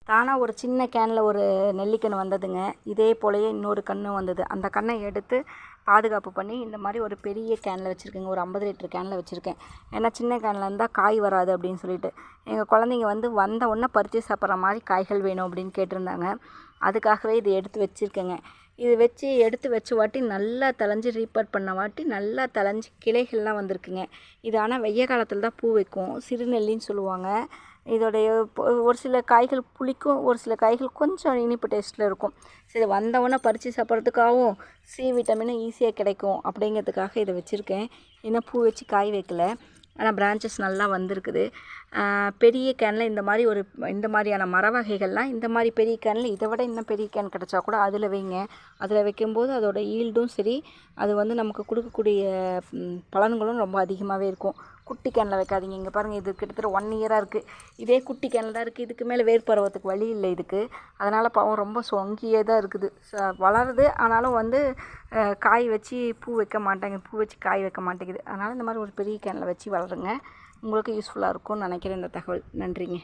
தானாக ஒரு சின்ன கேனில் ஒரு நெல்லிக்கன்று வந்ததுங்க. இதே போலயே இன்னொரு கன்று வந்தது. அந்த கன்றை எடுத்து பாதுகாப்பு பண்ணி இந்த மாதிரி ஒரு பெரிய கேனில் வச்சுருக்கேங்க. ஒரு 50 லிட்டர் கேனில் வச்சுருக்கேன். ஏன்னா சின்ன கேனில் இருந்தால் காய் வராது அப்படின்னு சொல்லிட்டு. எங்கள் குழந்தைங்க வந்த உடனே பறித்து சாப்பிட்ற மாதிரி காய்கள் வேணும் அப்படின்னு கேட்டிருந்தாங்க. அதுக்காகவே இது எடுத்து வச்சுருக்கேங்க. இது எடுத்து வச்ச வாட்டி நல்லா தழைஞ்சி ரீப்பேர் பண்ண வாட்டி நல்லா தழைஞ்சி கிளைகள்லாம் வந்திருக்குங்க. இது ஆனால் வெய்ய காலத்தில் தான் பூ வைக்கும். சிறுநெல்லின்னு சொல்லுவாங்க. இதோடைய ஒரு சில காய்கள் புளிக்கும், ஒரு சில காய்கள் கொஞ்சம் இனிப்பு டேஸ்ட்டில் இருக்கும். சரி வந்தவொடனே பறித்து சாப்பிட்றதுக்காகவும் விட்டமினும் ஈஸியாக கிடைக்கும் அப்படிங்கிறதுக்காக இதை வச்சுருக்கேன். இன்னும் பூ வச்சு காய் வைக்கல, ஆனால் பிரான்ச்சஸ் நல்லா வந்திருக்குது. பெரிய கேனில் இந்த மாதிரியான மர வகைகள்லாம் இந்த மாதிரி பெரிய கேனில் இதை விட இன்னும் பெரிய கேன் கிடச்சா கூட அதில் வைங்க. அதில் வைக்கும்போது அதோட ஈல்டும் சரி, அது நமக்கு கொடுக்கக்கூடிய பலன்களும் ரொம்ப அதிகமாகவே இருக்கும். குட்டி கேனில் வைக்காதீங்க. இங்கே பாருங்கள், இது கிட்டத்தட்ட 1 இயராக இருக்குது. இதே குட்டி கேனில் தான் இருக்குது. இதுக்கு மேலே வேர் பருவத்துக்கு வழி இல்லை இதுக்கு. அதனால் பாவம் ரொம்ப சொங்கியே தான் இருக்குது. வளருது, ஆனாலும் காய் வச்சு பூ வைக்க மாட்டேங்குது, பூ வச்சு காய் வைக்க மாட்டேங்குது. அதனால் இந்த மாதிரி ஒரு பெரிய கேனில் வச்சு வளருங்க. உங்களுக்கு யூஸ்ஃபுல்லாக இருக்கும்னு நினைக்கிறேன் இந்த தகவல். நன்றிங்க.